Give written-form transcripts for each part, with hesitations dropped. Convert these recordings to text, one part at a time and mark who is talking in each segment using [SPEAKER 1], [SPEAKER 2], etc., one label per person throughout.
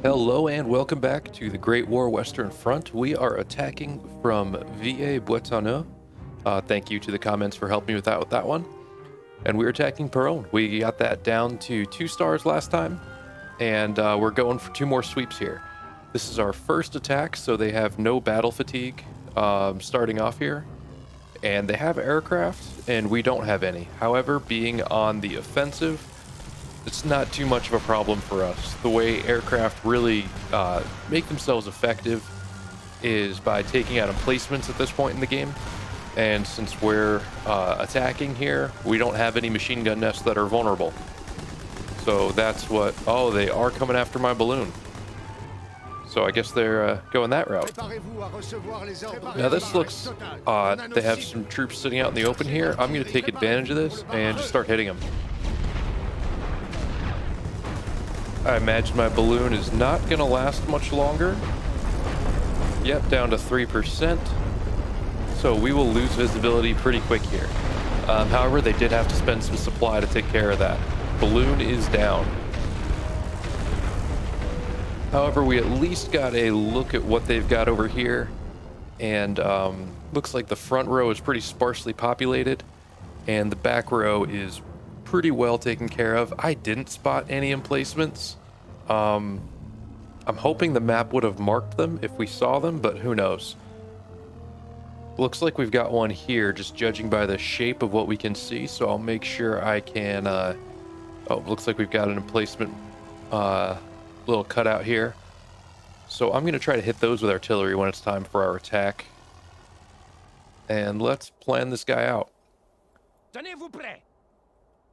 [SPEAKER 1] Hello and welcome back to the Great War Western Front. We are attacking from Villers-Bretonneux. Thank you to the comments for helping me with that one. And we're attacking Peronne. We got that down to 2 stars last time, and we're going for 2 more sweeps here. This is our first attack, so they have no battle fatigue starting off here. And they have aircraft, and we don't have any. However, being on the offensive, it's not too much of a problem for us. The way aircraft really make themselves effective is by taking out emplacements at this point in the game. And since we're attacking here, we don't have any machine gun nests that are vulnerable. So that's what... Oh, they are coming after my balloon. So I guess they're going that route. Now this looks odd. They have some troops sitting out in the open here. I'm going to take advantage of this and just start hitting them. I imagine my balloon is not going to last much longer. Yep, down to 3%. So we will lose visibility pretty quick here. However, they did have to spend some supply to take care of that. Balloon is down. However, we at least got a look at what they've got over here. And looks like the front row is pretty sparsely populated. And the back row is pretty well taken care of. I didn't spot any emplacements. I'm hoping the map would have marked them if we saw them, but who knows. Looks like we've got one here, just judging by the shape of what we can see, so I'll make sure I can... Oh, looks like we've got an emplacement little cutout here. So I'm going to try to hit those with artillery when it's time for our attack. And let's plan this guy out.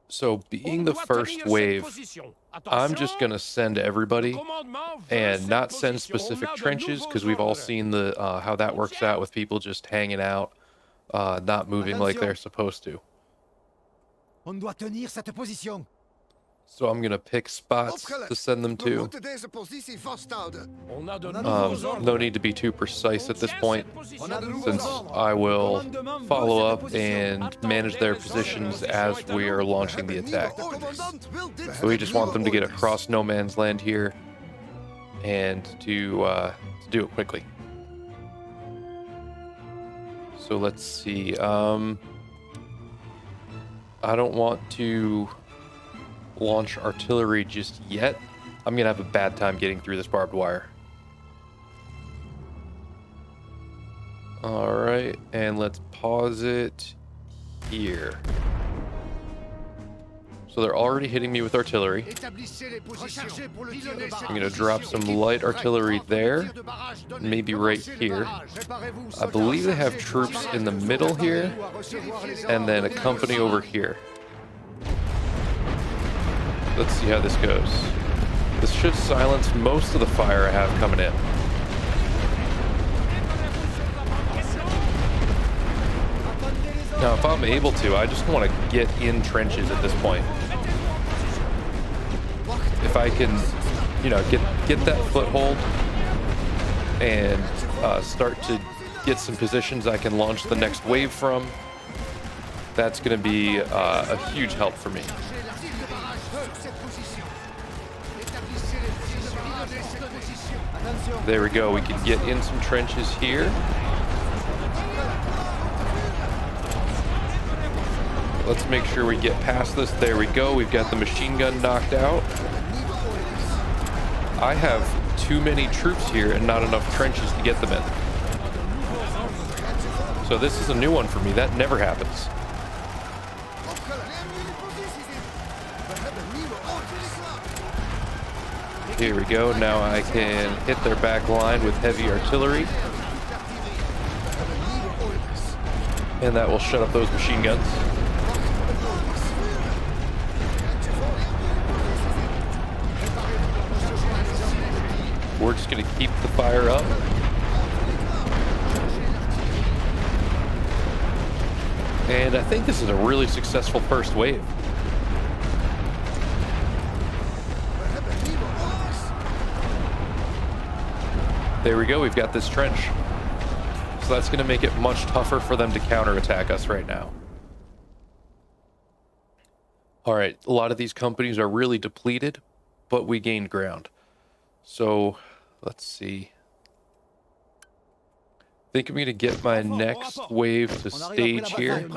[SPEAKER 1] So being the first wave, I'm just going to send everybody and not send specific trenches, because we've all seen the how that works out with people just hanging out, not moving like they're supposed to. So I'm going to pick spots to send them to. No need to be too precise at this point, since I will follow up and manage their positions as we are launching the attack. So we just want them to get across no man's land here and to do it quickly. So let's see. I don't want to launch artillery just yet. I'm gonna have a bad time getting through this barbed wire. All right, and let's pause it here. So they're already hitting me with artillery. I'm gonna drop some light artillery there, maybe right here. I believe they have troops in the middle here, and then a company over here. Let's see how this goes. This should silence most of the fire I have coming in. Now, if I'm able to, I just want to get in trenches at this point. If I can, you know, get that foothold and start to get some positions I can launch the next wave from, that's going to be a huge help for me. There we go. We can get in some trenches here. Let's make sure we get past this. There we go. We've got the machine gun knocked out. I have too many troops here and not enough trenches to get them in. So this is a new one for me. That never happens. Here we go. Now I can hit their back line with heavy artillery. And that will shut up those machine guns. We're just going to keep the fire up. And I think this is a really successful first wave. There we go, we've got this trench. So that's going to make it much tougher for them to counterattack us right now. All right, a lot of these companies are really depleted, but we gained ground. So, let's see. I think I'm going to get my next wave to stage here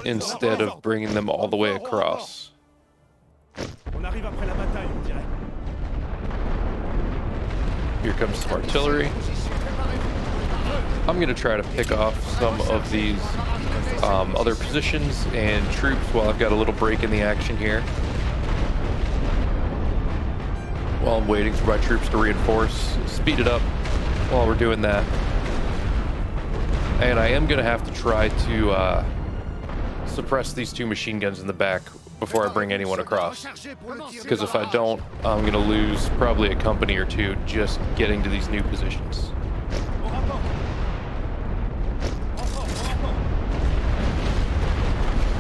[SPEAKER 1] instead of bringing them all the way across. Here comes some artillery. I'm going to try to pick off some of these other positions and troops while I've got a little break in the action here. While I'm waiting for my troops to reinforce, speed it up while we're doing that. And I am going to have to try to suppress these two machine guns in the back before I bring anyone across. Because if I don't, I'm going to lose probably a company or two just getting to these new positions.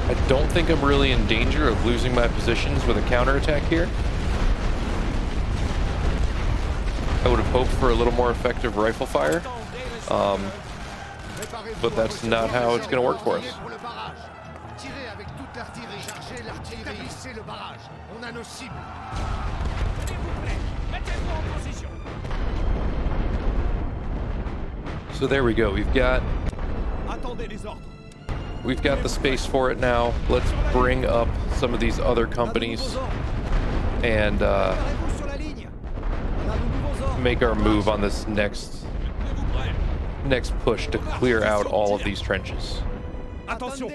[SPEAKER 1] I don't think I'm really in danger of losing my positions with a counterattack here. I would have hoped for a little more effective rifle fire, but that's not how it's going to work for us. So there we go. We've got the space for it now. Let's bring up some of these other companies and make our move on this next push to clear out all of these trenches. So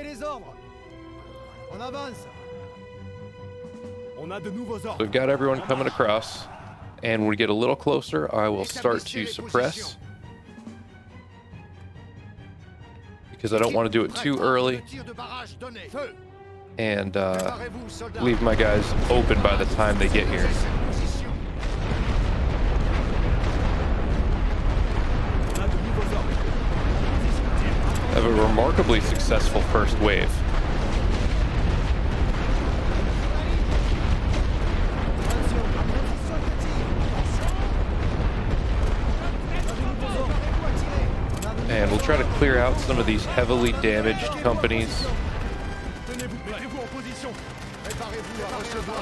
[SPEAKER 1] we've got everyone coming across, and when we get a little closer, I will start to suppress, because I don't want to do it too early and leave my guys open by the time they get here. I have a remarkably successful first wave. And we'll try to clear out some of these heavily damaged companies.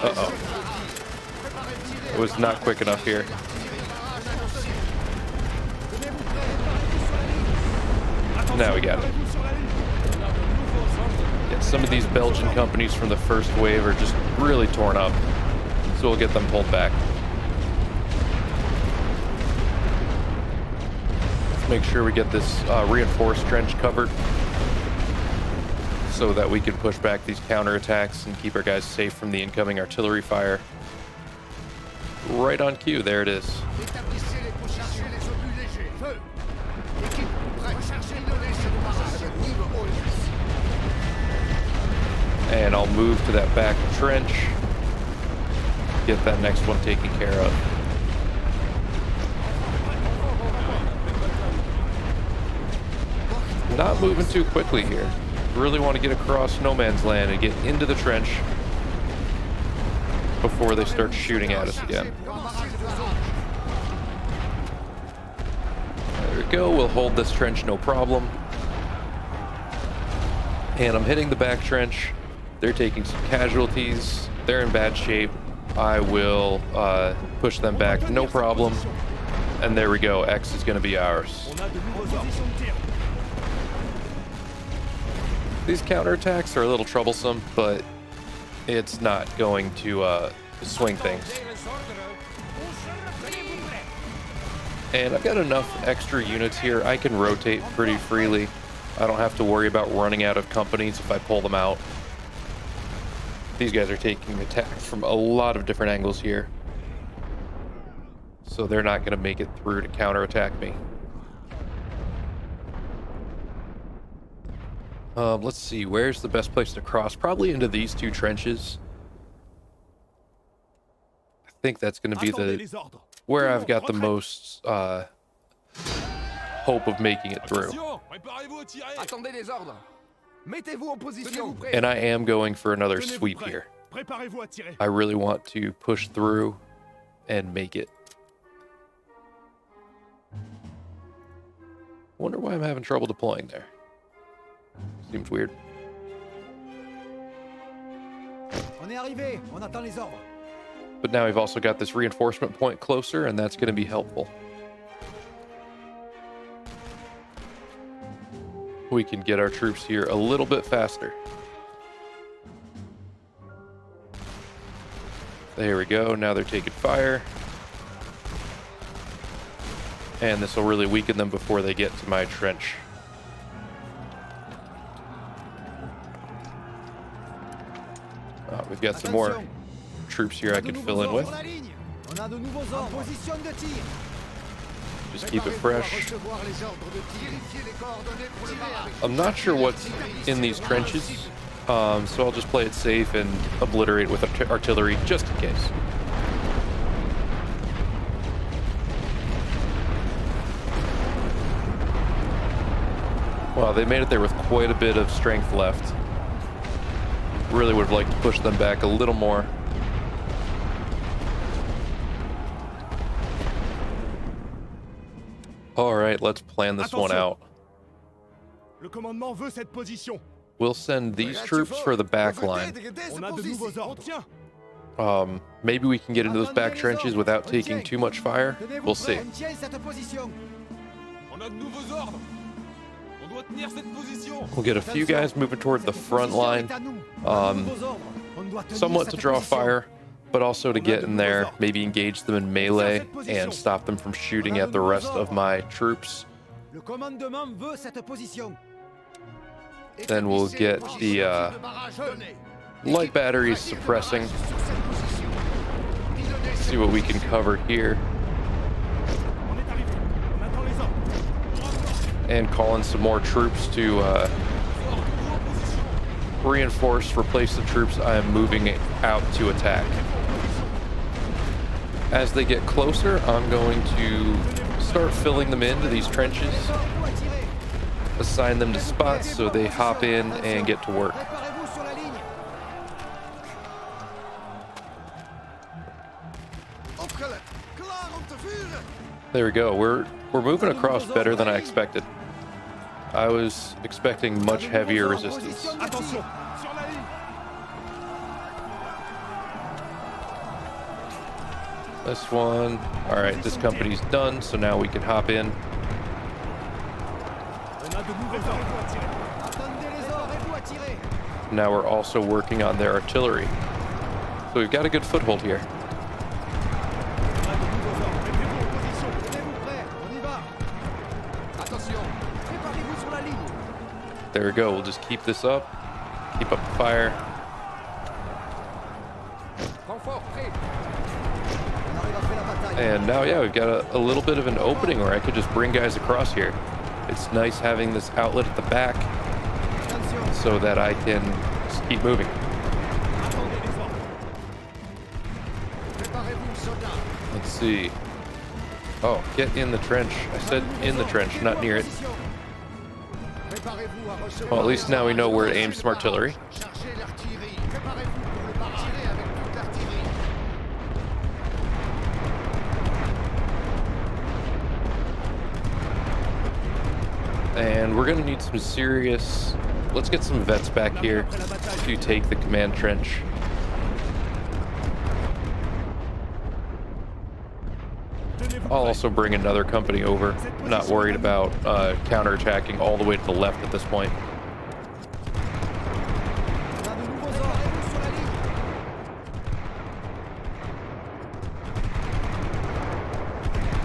[SPEAKER 1] Uh-oh. It was not quick enough here. Now we got it. Yeah, some of these Belgian companies from the first wave are just really torn up, so we'll get them pulled back. Let's make sure we get this reinforced trench covered so that we can push back these counterattacks and keep our guys safe from the incoming artillery fire. Right on cue, there it is. And I'll move to that back trench, get that next one taken care of. Not moving too quickly here. Really want to get across no man's land and get into the trench before they start shooting at us again. There we go. We'll hold this trench no problem. And I'm hitting the back trench. They're taking some casualties. They're in bad shape. I will push them back, no problem. And there we go. X is going to be ours. These counterattacks are a little troublesome, but it's not going to swing things. And I've got enough extra units here. I can rotate pretty freely. I don't have to worry about running out of companies if I pull them out. These guys are taking attacks from a lot of different angles here, so they're not going to make it through to counterattack me. Let's see, where's the best place to cross? Probably into these two trenches. I think that's going to be where I've got the most hope of making it through. And I am going for another sweep here. I really want to push through and make it. Wonder why I'm having trouble deploying there. Seems weird. But now we've also got this reinforcement point closer, and that's going to be helpful. We can get our troops here a little bit faster. There we go. Now they're taking fire. And this will really weaken them before they get to my trench. We've got some more troops here I can fill in with. Just keep it fresh. I'm not sure what's in these trenches, so I'll just play it safe and obliterate with artillery just in case. Well, they made it there with quite a bit of strength left. Really would have liked to push them back a little more. All right, let's plan this one out. We'll send these troops for the back line. Maybe we can get into those back trenches without taking too much fire. We'll see. We'll get a few guys moving toward the front line, somewhat to draw fire, but also to get in there, maybe engage them in melee and stop them from shooting at the rest of my troops. Then we'll get the light batteries suppressing. See what we can cover here. And call in some more troops to replace the troops I am moving out to attack. As they get closer, I'm going to start filling them into these trenches, assign them to spots so they hop in and get to work. There we go. We're moving across better than I expected. I was expecting much heavier resistance. This one. All right, this company's done, so now we can hop in. Now we're also working on their artillery. So we've got a good foothold here. There we go. We'll just keep this up. Keep up the fire. And now, yeah, we've got a little bit of an opening where I could just bring guys across here. It's nice having this outlet at the back so that I can just keep moving. Let's see. Oh, get in the trench. I said in the trench, not near it. Well, at least now we know where to aim some artillery. And we're going to need some serious... Let's get some vets back here to take the command trench. I'll also bring another company over. I'm not worried about counterattacking all the way to the left at this point.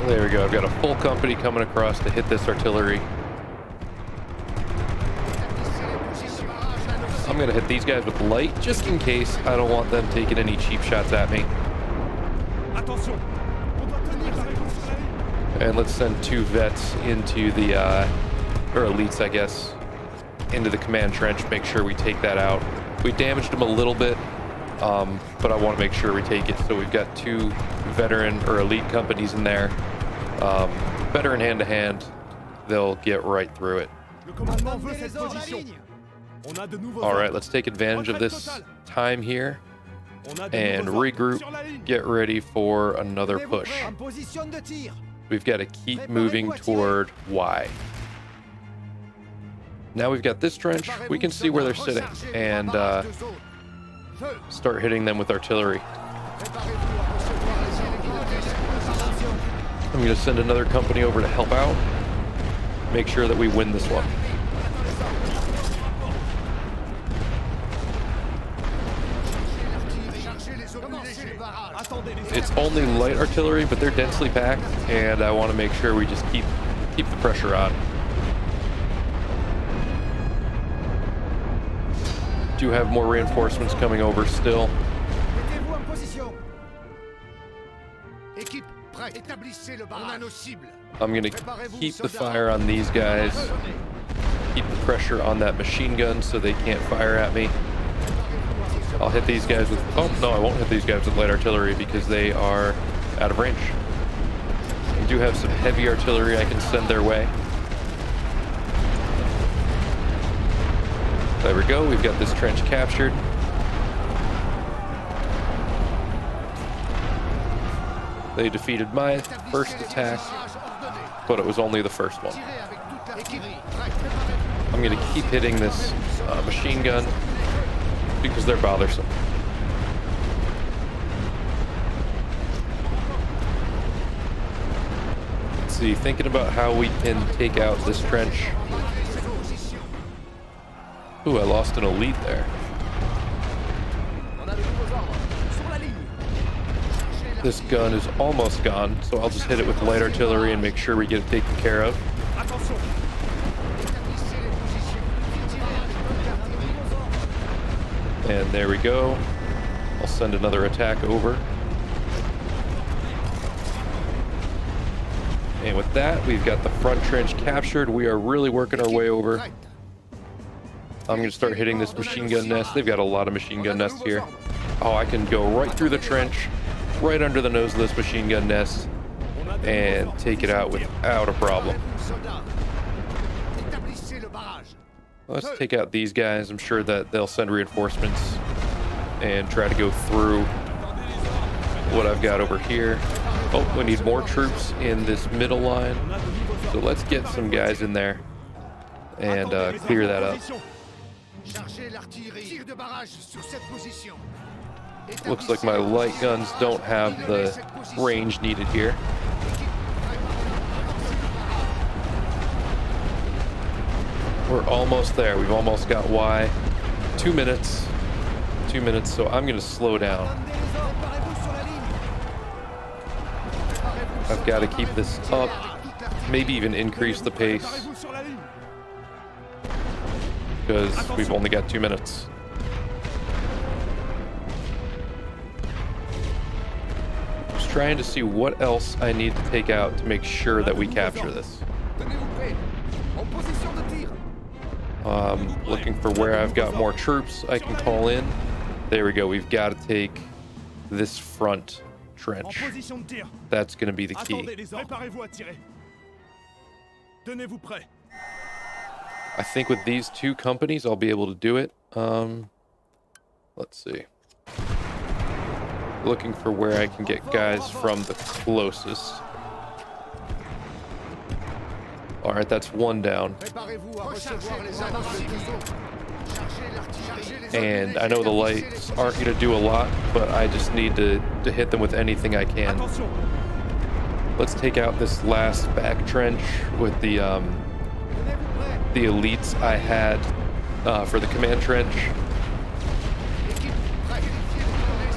[SPEAKER 1] There we go. I've got a full company coming across to hit this artillery. I'm going to hit these guys with light just in case. I don't want them taking any cheap shots at me. And let's send two vets into the, or elites, I guess, into the command trench. Make sure we take that out. We damaged them a little bit, but I want to make sure we take it. So we've got two veteran or elite companies in there. Better in hand-to-hand. They'll get right through it. All right, let's take advantage of this time here and regroup. Get ready for another push. We've got to keep moving toward Y. Now we've got this trench. We can see where they're sitting and start hitting them with artillery. I'm going to send another company over to help out. Make sure that we win this one. It's only light artillery, but they're densely packed, and I want to make sure we just keep the pressure on. Do have more reinforcements coming over still. I'm gonna keep the fire on these guys. Keep the pressure on that machine gun so they can't fire at me. I'll hit these guys with... Oh, no, I won't hit these guys with light artillery because they are out of range. I do have some heavy artillery I can send their way. There we go. We've got this trench captured. They defeated my first attack, but it was only the first one. I'm going to keep hitting this machine gun because they're bothersome. Let's see, thinking about how we can take out this trench. Ooh, I lost an elite there. This gun is almost gone, so I'll just hit it with light artillery and make sure we get it taken care of. And there we go. I'll send another attack over. And with that, we've got the front trench captured. We are really working our way over. I'm going to start hitting this machine gun nest. They've got a lot of machine gun nests here. Oh, I can go right through the trench, right under the nose of this machine gun nest, and take it out without a problem. Let's take out these guys. I'm sure that they'll send reinforcements and try to go through what I've got over here. Oh, we need more troops in this middle line. So let's get some guys in there and clear that up. Looks like my light guns don't have the range needed here. We're almost there. We've almost got Y. 2 minutes. 2 minutes, so I'm going to slow down. I've got to keep this up. Maybe even increase the pace. Because we've only got 2 minutes. Just trying to see what else I need to take out to make sure that we capture this. Looking for where I've got more troops I can call in. There we go. We've got to take this front trench. That's going to be the key. I think with these two companies, I'll be able to do it. Let's see. Looking for where I can get guys from the closest. All right, that's one down. And I know the lights aren't going to do a lot, but I just need to hit them with anything I can. Let's take out this last back trench with the elites I had for the command trench.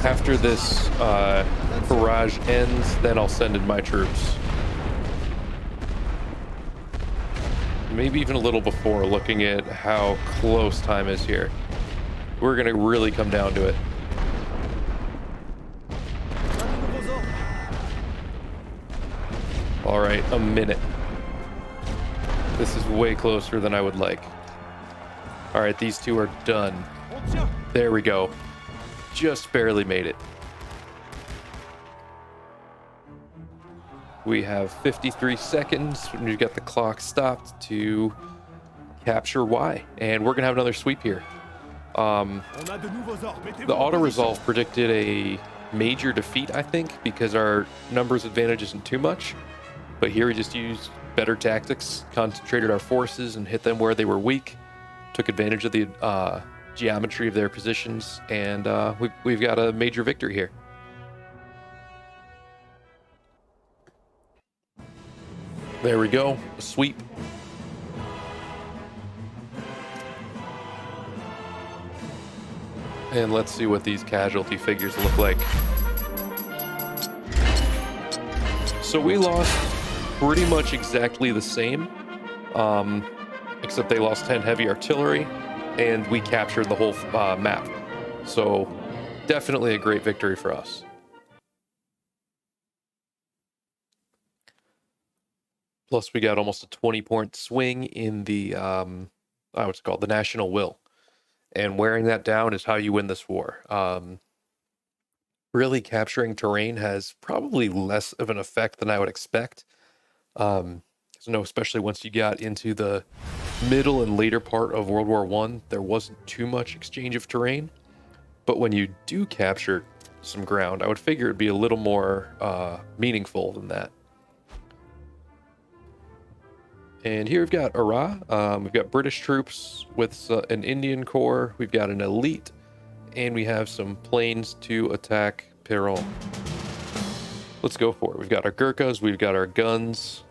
[SPEAKER 1] After this barrage ends, then I'll send in my troops. Maybe even a little before, looking at how close time is here. We're gonna really come down to it. All right, a minute. This is way closer than I would like. All right, these two are done. There we go. Just barely made it. We have 53 seconds when you got the clock stopped to capture Y, and we're gonna have another sweep here. The auto-resolve predicted a major defeat, I think, because our numbers advantage isn't too much. But here we just used better tactics, concentrated our forces, and hit them where they were weak. Took advantage of the geometry of their positions, and we've got a major victory here. There we go. A sweep. And let's see what these casualty figures look like. So we lost pretty much exactly the same, except they lost 10 heavy artillery, and we captured the whole map. So definitely a great victory for us. Plus, we got almost a 20-point swing in the, what's it called? The national will. And wearing that down is how you win this war. Really capturing terrain has probably less of an effect than I would expect. Especially once you got into the middle and later part of World War I, there wasn't too much exchange of terrain. But when you do capture some ground, I would figure it'd be a little more meaningful than that. And here we've got Ara. We've got British troops with an Indian corps. We've got an elite, and we have some planes to attack Peronne. Let's go for it. We've got our Gurkhas. We've got our guns.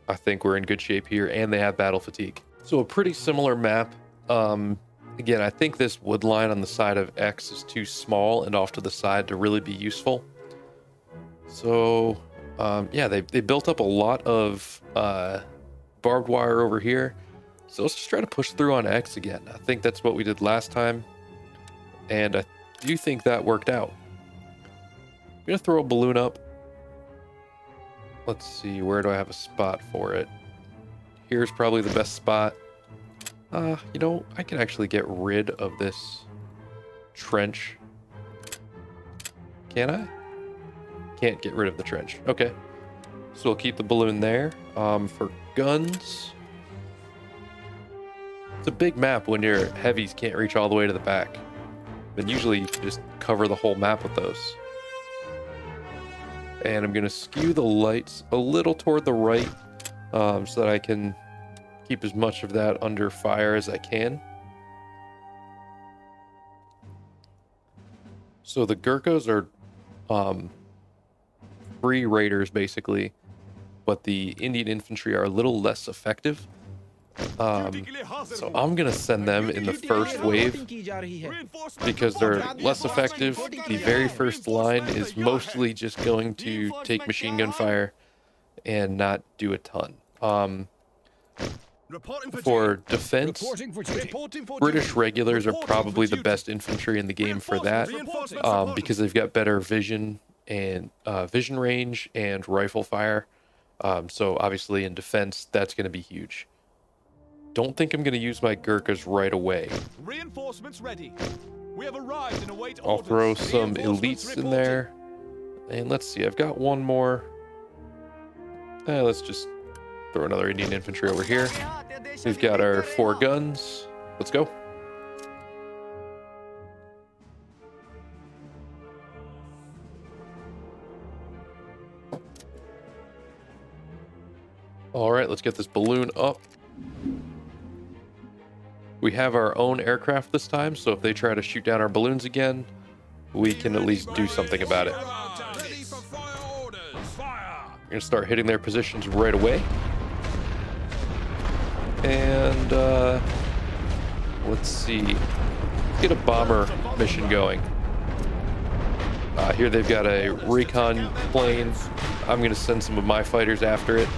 [SPEAKER 1] I think we're in good shape here, and they have battle fatigue. So a pretty similar map. Again, I think this wood line on the side of X is too small and off to the side to really be useful. So... yeah, they built up a lot of barbed wire over here. So let's just try to push through on X again. I think that's what we did last time. And I do think that worked out. I'm going to throw a balloon up. Let's see, where do I have a spot for it? Here's probably the best spot. You know, I can actually get rid of this trench. Can I? Can't get rid of the trench. Okay. So we'll keep the balloon there. For guns, it's a big map when your heavies can't reach all the way to the back. Then usually you just cover the whole map with those. And I'm going to skew the lights a little toward the right so that I can keep as much of that under fire as I can. So the Gurkhas are free raiders, basically, but the Indian infantry are a little less effective. So I'm going to send them in the first wave because they're less effective. The very first line is mostly just going to take machine gun fire and not do a ton. For defense, British regulars are probably the best infantry in the game for that because they've got better vision and vision range and rifle fire. So obviously in defense, that's going to be huge. Don't think I'm going to use my Gurkhas right away.
[SPEAKER 2] Reinforcements ready. We have arrived and await
[SPEAKER 1] I'll throw some elites in there. And let's see, I've got one more. Let's just throw another Indian infantry over here. We've got our 4 guns. Let's go. All right, let's get this balloon up. We have our own aircraft this time, so if they try to shoot down our balloons again, we can at least do something about it. We're going to start hitting their positions right away. And let's see. Let's get a bomber mission going. Here they've got a recon plane. I'm going to send some of my fighters after it.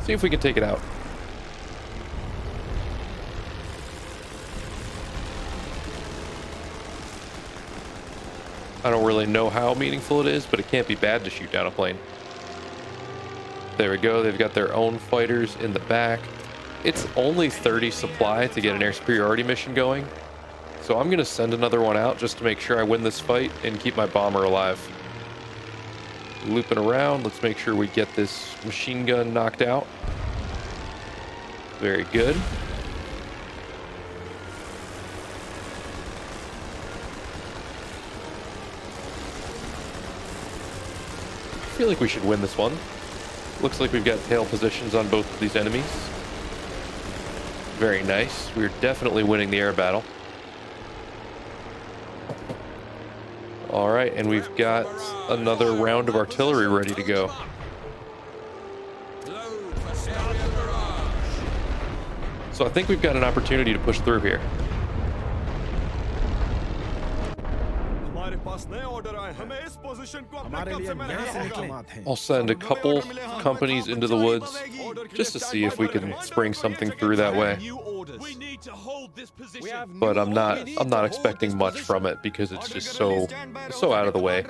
[SPEAKER 1] See if we can take it out. I don't really know how meaningful it is, but it can't be bad to shoot down a plane. There we go. They've got their own fighters in the back. It's only 30 supply to get an air superiority mission going. So I'm going to send another one out just to make sure I win this fight and keep my bomber alive. Looping around. Let's make sure we get this machine gun knocked out. Very good. I feel like we should win this one. Looks like we've got tail positions on both of these enemies. Very nice. We're definitely winning the air battle. All right, and we've got another round of artillery ready to go. So I think we've got an opportunity to push through here. I'll send a couple companies into the woods just to see if we can spring something through that way. But I'm not expecting much from it because it's just so out of the way.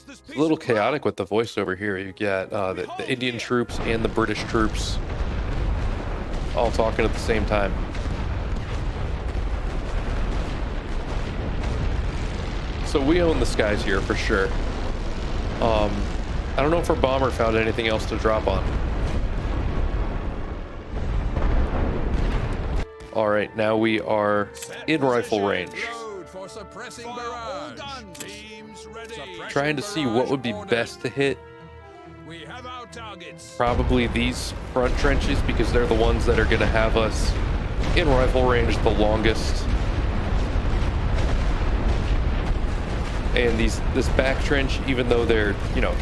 [SPEAKER 1] It's a little chaotic with the voiceover here. You get the Indian troops and the British troops all talking at the same time. So we own the skies here for sure. I don't know if our bomber found anything else to drop on. All right, now we are in rifle range. Trying to see what would be best to hit. Probably these front trenches because they're the ones that are going to have us in rifle range the longest. And this back trench, even though they're, you know,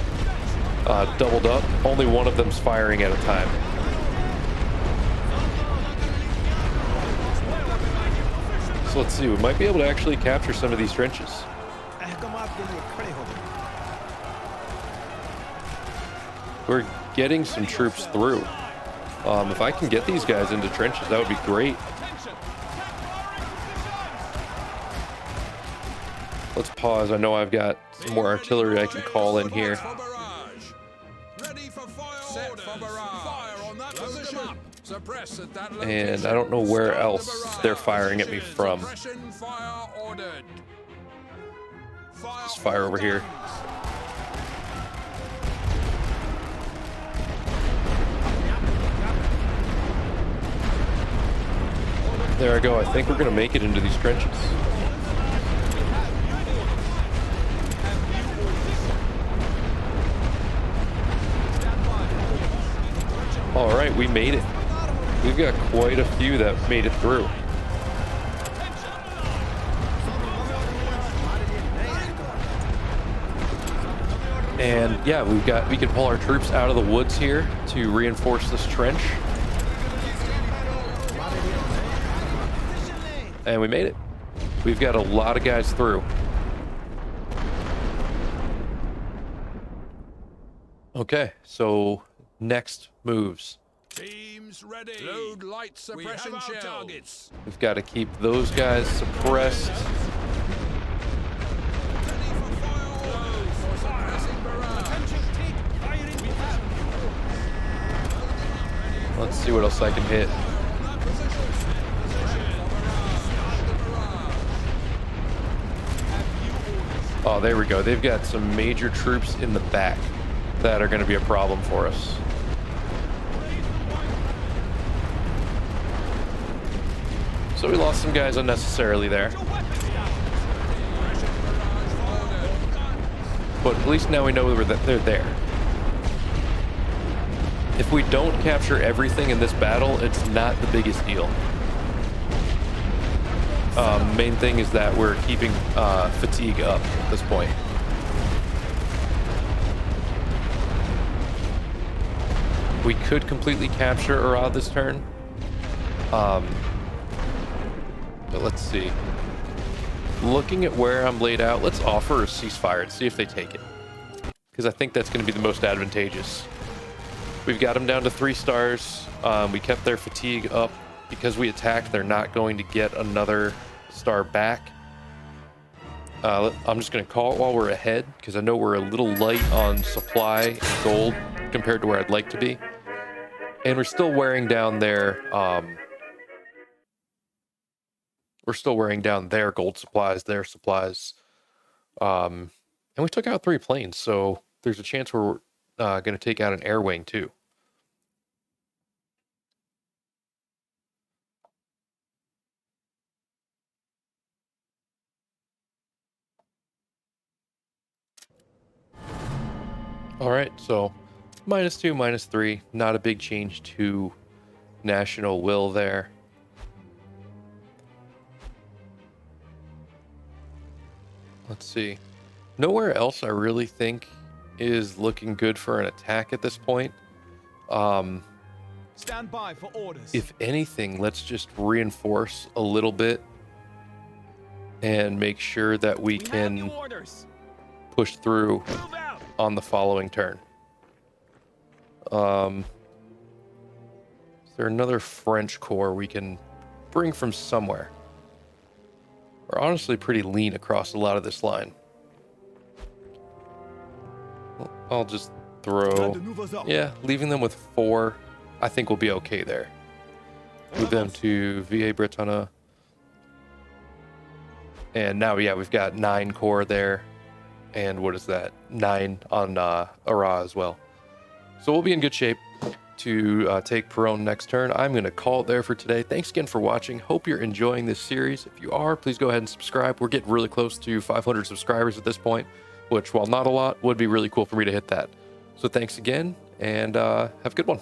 [SPEAKER 1] doubled up, only one of them's firing at a time. So let's see, we might be able to actually capture some of these trenches. We're getting some troops through. If I can get these guys into trenches, that would be great. Let's pause. I know I've got some more artillery I can call in here. And I don't know where else they're firing at me from. Just fire over here. There I go. I think we're going to make it into these trenches. All right, we made it. We've got quite a few that made it through. And yeah, we can pull our troops out of the woods here to reinforce this trench. And we made it. We've got a lot of guys through. Okay, so next moves.
[SPEAKER 2] Teams ready. Load light suppression targets.
[SPEAKER 1] We've got to keep those guys suppressed. Let's see what else I can hit. Oh, there we go. They've got some major troops in the back that are going to be a problem for us. So we lost some guys unnecessarily there. But at least now we know that they're there. If we don't capture everything in this battle, it's not the biggest deal. Main thing is that we're keeping fatigue up at this point. We could completely capture Arad this turn. But let's see. Looking at where I'm laid out, let's offer a ceasefire and see if they take it. Because I think that's going to be the most advantageous. We've got them down to 3 stars. We kept their fatigue up. Because we attacked, they're not going to get another star back. I'm just going to call it while we're ahead. Because I know we're a little light on supply and gold compared to where I'd like to be. And we're still wearing down their... We're still wearing down their gold supplies, their supplies. And we took out 3 planes, so there's a chance we're going to take out an air wing too. All right, so -2, -3, not a big change to national will there. Let's see. Nowhere else I really think is looking good for an attack at this point.
[SPEAKER 2] Stand by for orders.
[SPEAKER 1] If anything, let's just reinforce a little bit and make sure that we
[SPEAKER 2] have
[SPEAKER 1] can
[SPEAKER 2] your orders.
[SPEAKER 1] push through
[SPEAKER 2] Move out.
[SPEAKER 1] on the following turn. Is there another French corps we can bring from somewhere? We're honestly pretty lean across a lot of this line. I'll just throw... Yeah, leaving them with 4, I think we'll be okay there. Move them to VA Bretonne. And now, yeah, we've got 9 corps there. And what is that? 9 on Arras as well. So we'll be in good shape to take Peronne next turn. I'm going to call it there for today. Thanks again for watching. Hope you're enjoying this series. If you are, please go ahead and subscribe. We're getting really close to 500 subscribers at this point, which, while not a lot, would be really cool for me to hit that. So thanks again, and have a good one.